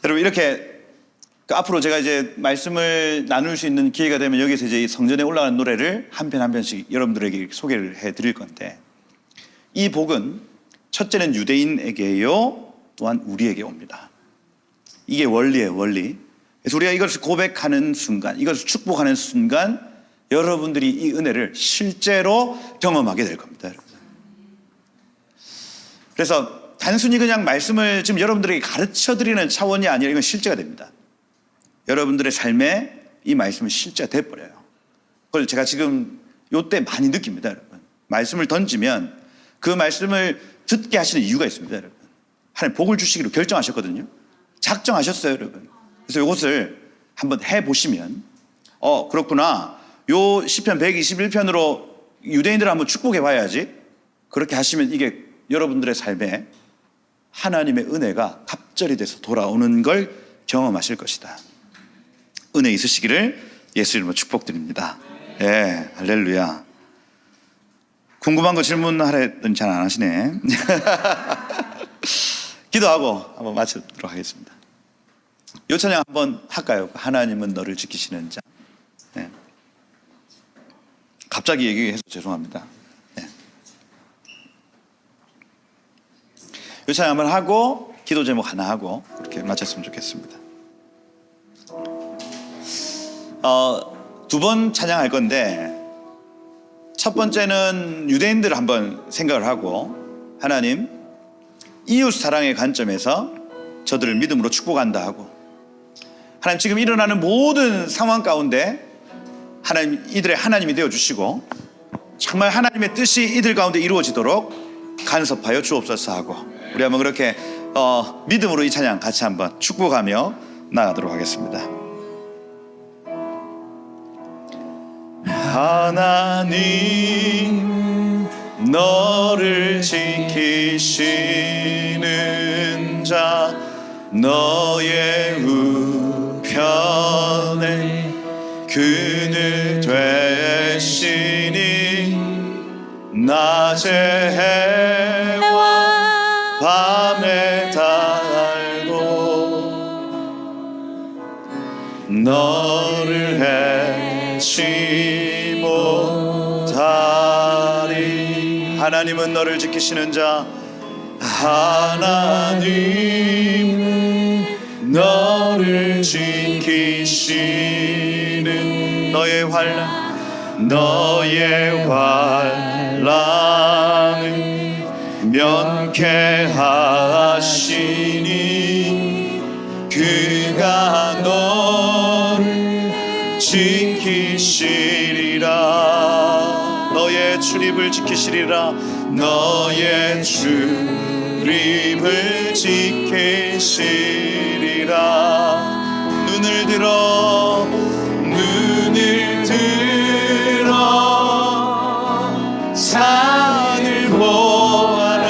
A: 여러분, 이렇게 앞으로 제가 이제 말씀을 나눌 수 있는 기회가 되면 여기서 이제 성전에 올라가는 노래를 한 편 한 편씩 여러분들에게 소개를 해 드릴 건데, 이 복은 첫째는 유대인에게요, 또한 우리에게 옵니다. 이게 원리예요, 원리. 그래서 우리가 이것을 고백하는 순간, 이것을 축복하는 순간 여러분들이 이 은혜를 실제로 경험하게 될 겁니다, 여러분. 그래서 단순히 그냥 말씀을 지금 여러분들에게 가르쳐 드리는 차원이 아니라 이건 실제가 됩니다. 여러분들의 삶에 이 말씀은 실제가 돼버려요. 그걸 제가 지금 요때 많이 느낍니다, 여러분. 말씀을 던지면 그 말씀을 듣게 하시는 이유가 있습니다, 여러분. 하나님 복을 주시기로 결정하셨거든요. 작정하셨어요, 여러분. 그래서 이것을 한번 해보시면 그렇구나, 요 시편 121편으로 유대인들을 한번 축복해 봐야지. 그렇게 하시면 이게 여러분들의 삶에 하나님의 은혜가 갑절이 돼서 돌아오는 걸 경험하실 것이다. 은혜 있으시기를 예수 이름으로 축복드립니다. 예, 할렐루야. 궁금한 거 질문하랬더니 잘 안 하시네. 기도하고 한번 마치도록 하겠습니다. 요 찬양 한번 할까요? 하나님은 너를 지키시는 자. 네. 갑자기 얘기해서 죄송합니다. 네. 요 찬양 한번 하고 기도 제목 하나 하고 그렇게 마쳤으면 좋겠습니다. 두 번 찬양할 건데, 첫 번째는 유대인들을 한번 생각을 하고, 하나님, 이웃 사랑의 관점에서 저들을 믿음으로 축복한다 하고, 하나님 지금 일어나는 모든 상황 가운데 하나님, 이들의 하나님이 되어주시고 정말 하나님의 뜻이 이들 가운데 이루어지도록 간섭하여 주옵소서 하고, 우리 한번 그렇게 믿음으로 이 찬양 같이 한번 축복하며 나가도록 하겠습니다. 하나님 너를 지키시는 자, 너의 우편에 그늘 되시니 낮에 해와 밤에 달도 너를 해 알지 못하리. 하나님은 너를 지키시는 자, 하나님은 너를 지키시는 너의 환난을 면케하시니 그가 너를 지키시리라. 너의 출입을 지키시리라. 너의 출입을 지키시리라. 눈을 들어 산을 보아라.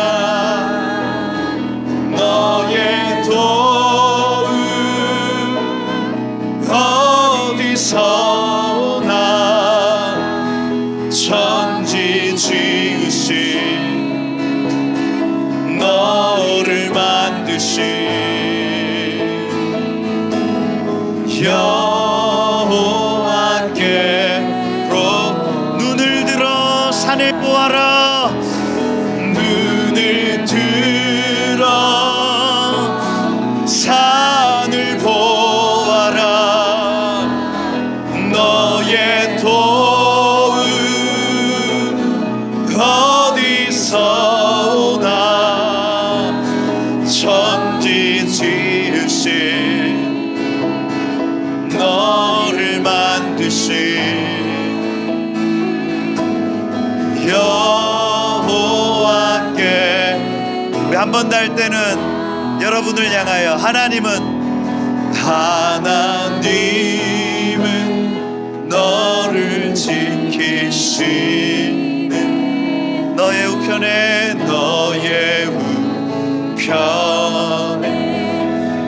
A: 너의 도움 어디서 오나. 천지 지으신 너를 만드신 여호와께로 눈을 들어 산을 보아라. 눈을 들어 산을 보아라. 너의 도움 어디서 오나. 천지 지으신 너를 만드신 여호와께. 우리 한 번 더 할 때는 여러분을 향하여 하나님은 너를 지키시는 너의 우편에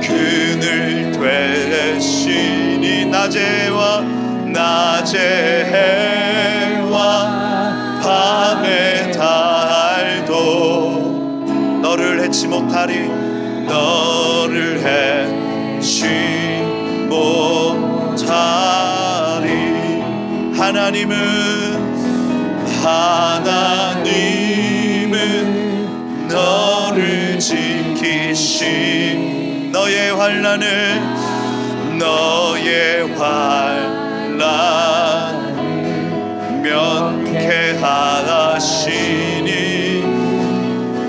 A: 그늘 되시니 낮에 해와 밤의 달도 너를 해치 못하리. 너를 해치 못하리. 하나님은 너를 지키신 너의 환난을 면케하시니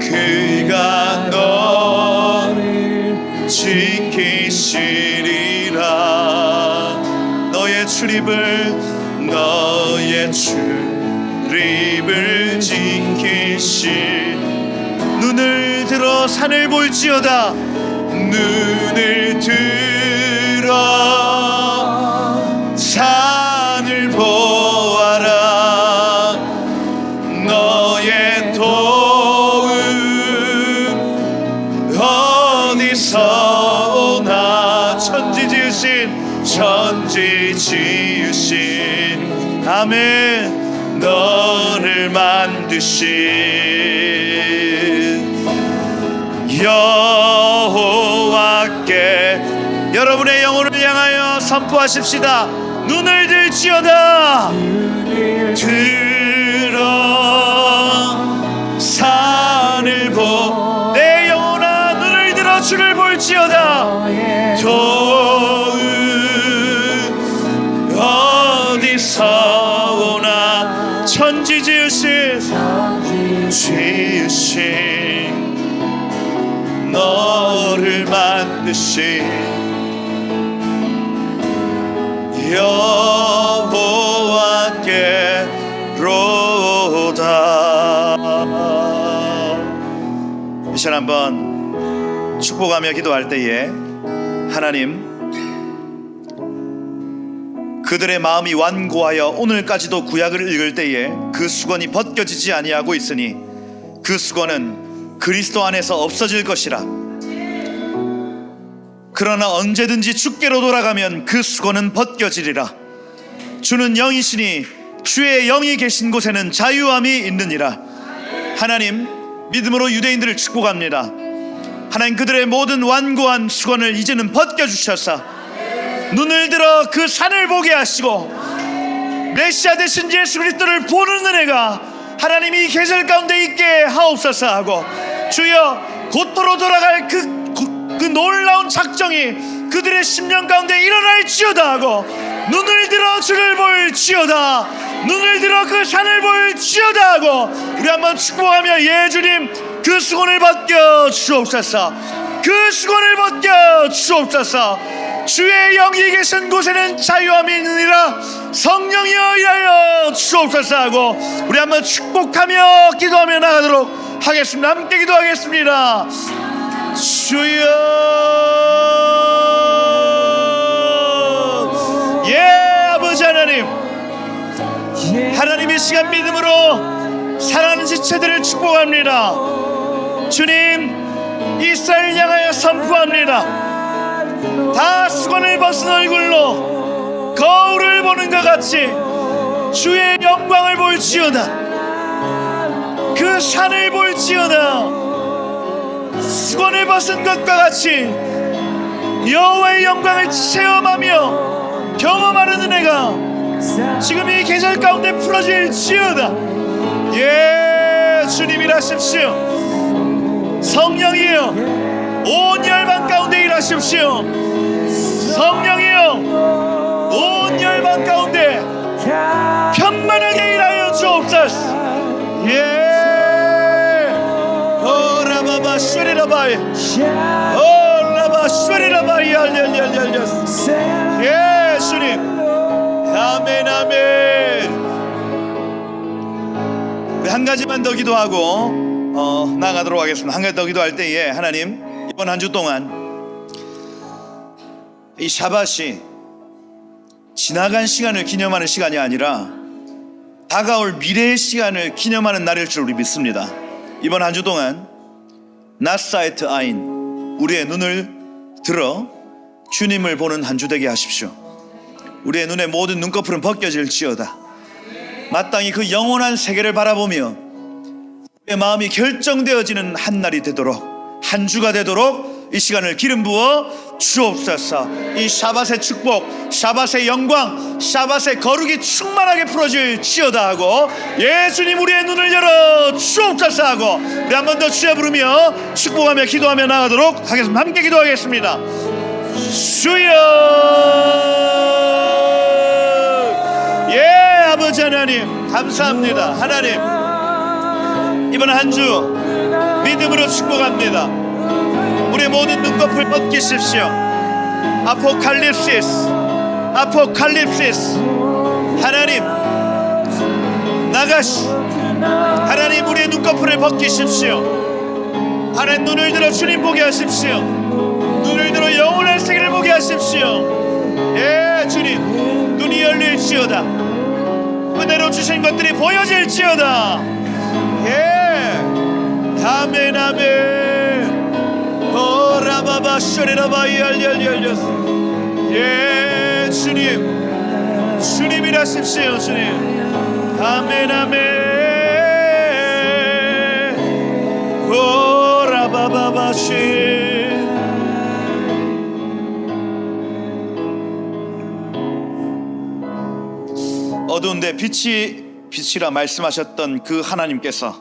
A: 그가 너를 지키시리라. 너의 출입을 지키시. 눈을 들어 산을 볼지어다. 눈을 들어 산을 보아라. 너의 도움 어디서 오나. 천지 지으신 아멘. 너를 만드신 여호와께. 여러분의 영혼을 향하여 선포하십시다. 눈을 들지어다. 들어 산을 보. 내 영혼아 눈을 들어 주를 볼지어다. 도움 어디서 오나. 천지 지으신 너를 만드신 여호와께로다. 이 시간 한번 축복하며 기도할 때에 하나님, 그들의 마음이 완고하여 오늘까지도 구약을 읽을 때에 그 수건이 벗겨지지 아니하고 있으니 그 수건은 그리스도 안에서 없어질 것이라. 그러나 언제든지 주께로 돌아가면 그 수건은 벗겨지리라. 주는 영이시니 주의 영이 계신 곳에는 자유함이 있느니라. 하나님, 믿음으로 유대인들을 축복합니다. 하나님, 그들의 모든 완고한 수건을 이제는 벗겨주셔서 눈을 들어 그 산을 보게 하시고 메시아 되신 예수 그리스도를 보는 은혜가 하나님이 이 계절 가운데 있게 하옵소서 하고, 주여 곧도로 돌아갈 그 놀라운 작정이 그들의 심령 가운데 일어날지어다 하고, 눈을 들어 주를 볼지어다, 눈을 들어 그 산을 볼지어다 하고, 우리 한번 축복하며, 예 주님 그 수건을 벗겨 주옵소서, 그 수건을 벗겨 주옵소서. 주의 영이 계신 곳에는 자유함이 있느니라, 성령이여 일하여 주옵소서 하고, 우리 한번 축복하며 기도하며 나가도록 하겠습니다. 함께 기도하겠습니다. 주여, 예 아버지 하나님, 하나님의 시간 믿음으로 살아가는 지체들을 축복합니다. 주님, 이스라엘 향하여 선포합니다. 다 수건을 벗은 얼굴로 거울을 보는 것 같이 주의 영광을 볼지어다, 그 산을 볼지어다. 수건을 벗은 것과 같이 여호와의 영광을 체험하며 경험하는 은혜가 지금 이 계절 가운데 풀어질지어다. 예 주님 일하십시오. 성령이여 온 열방 가운데 일하십시오. 성령이여 온 열방 가운데 편만하게 일하여 주옵소서. 예 오라바바 슈리라바이 오라바 슈리라바이 알려려려려. 예 주님, 아멘 아멘. 우리 한 가지만 더 기도하고 나가도록 하겠습니다. 한 가지 더 기도할 때에, 하나님 이번 한 주 동안 이 샤밧이 지나간 시간을 기념하는 시간이 아니라 다가올 미래의 시간을 기념하는 날일 줄 우리 믿습니다. 이번 한 주 동안 나사이트 아인, 우리의 눈을 들어 주님을 보는 한 주 되게 하십시오. 우리의 눈의 모든 눈꺼풀은 벗겨질지어다. 마땅히 그 영원한 세계를 바라보며 우리의 마음이 결정되어지는 한 날이 되도록, 한 주가 되도록 이 시간을 기름 부어 주옵소서. 이 샤밧의 축복, 샤밧의 영광, 샤밧의 거룩이 충만하게 풀어질지어다 하고, 예 주님 우리의 눈을 열어 주옵소서 하고, 우리 한 번 더 주여 부르며 축복하며 기도하며 나가도록 하겠습니다. 함께 기도하겠습니다. 주여, 예 아버지 하나님 감사합니다. 하나님 이번 한 주 믿음으로 축복합니다. 우리의 모든 눈꺼풀 벗기십시오. 아포칼립시스, 아포칼립시스. 하나님 나가시, 하나님 우리의 눈꺼풀을 벗기십시오. 하나님 눈을 들어 주님 보게 하십시오. 눈을 들어 영원한 세계를 보게 하십시오. 예 주님, 눈이 열릴지어다. 은혜로 주신 것들이 보여질지어다. 예 아멘 아멘. 오라바바 쇼리라바이 알열열열. 예 주님, 주님이라십시오. 주님 아멘 아멘. 오라바바바시. 어두운데 빛이라 말씀하셨던 그 하나님께서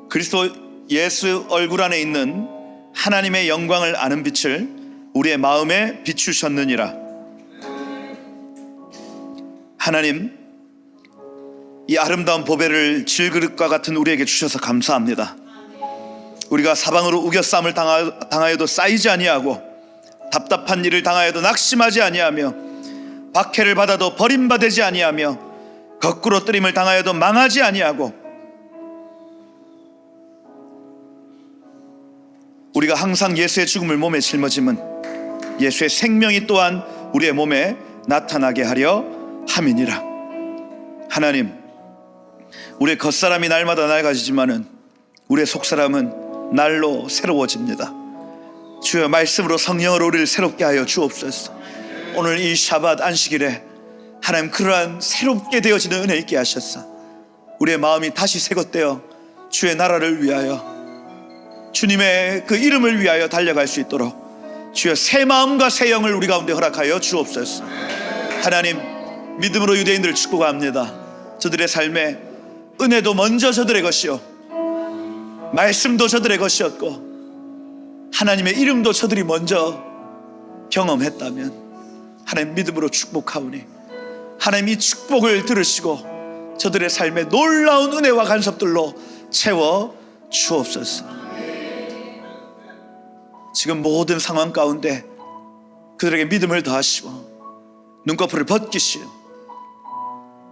A: 그리스도 예수 얼굴 안에 있는 하나님의 영광을 아는 빛을 우리의 마음에 비추셨느니라. 하나님, 이 아름다운 보배를 질그릇과 같은 우리에게 주셔서 감사합니다. 우리가 사방으로 우겨쌈을 당하여도 쌓이지 아니하고, 답답한 일을 당하여도 낙심하지 아니하며, 박해를 받아도 버림받지 아니하며, 거꾸로 뜨림을 당하여도 망하지 아니하고, 우리가 항상 예수의 죽음을 몸에 짊어짐은 예수의 생명이 또한 우리의 몸에 나타나게 하려 함이니라. 하나님, 우리의 겉사람이 날마다 낡아지지만은 우리의 속사람은 날로 새로워집니다. 주여 말씀으로 성령으로 우리를 새롭게 하여 주옵소서. 오늘 이 샤밧 안식일에 하나님 그러한 새롭게 되어지는 은혜 있게 하셨사 우리의 마음이 다시 새것되어 주의 나라를 위하여, 주님의 그 이름을 위하여 달려갈 수 있도록 주여 새 마음과 새 영을 우리 가운데 허락하여 주옵소서. 하나님, 믿음으로 유대인들을 축복합니다. 저들의 삶에 은혜도 먼저 저들의 것이요, 말씀도 저들의 것이었고, 하나님의 이름도 저들이 먼저 경험했다면 하나님 믿음으로 축복하오니 하나님 이 축복을 들으시고 저들의 삶에 놀라운 은혜와 간섭들로 채워 주옵소서. 지금 모든 상황 가운데 그들에게 믿음을 더하시고 눈꺼풀을 벗기시오.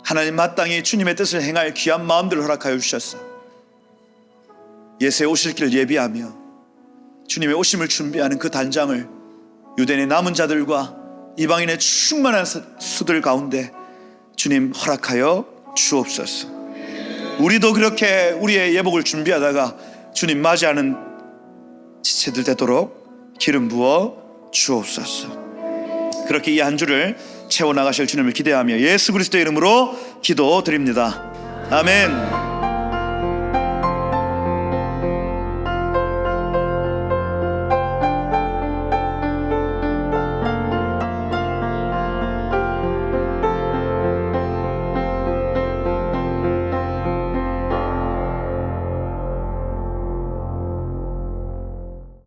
A: 하나님 마땅히 주님의 뜻을 행할 귀한 마음들을 허락하여 주셨어. 예수의 오실 길을 예비하며 주님의 오심을 준비하는 그 단장을 유대인의 남은 자들과 이방인의 충만한 수들 가운데 주님 허락하여 주옵소서. 우리도 그렇게 우리의 예복을 준비하다가 주님 맞이하는 지체들 되도록 기름 부어 주옵소서. 그렇게 이 한 주를 채워나가실 주님을 기대하며 예수 그리스도의 이름으로 기도드립니다. 아멘.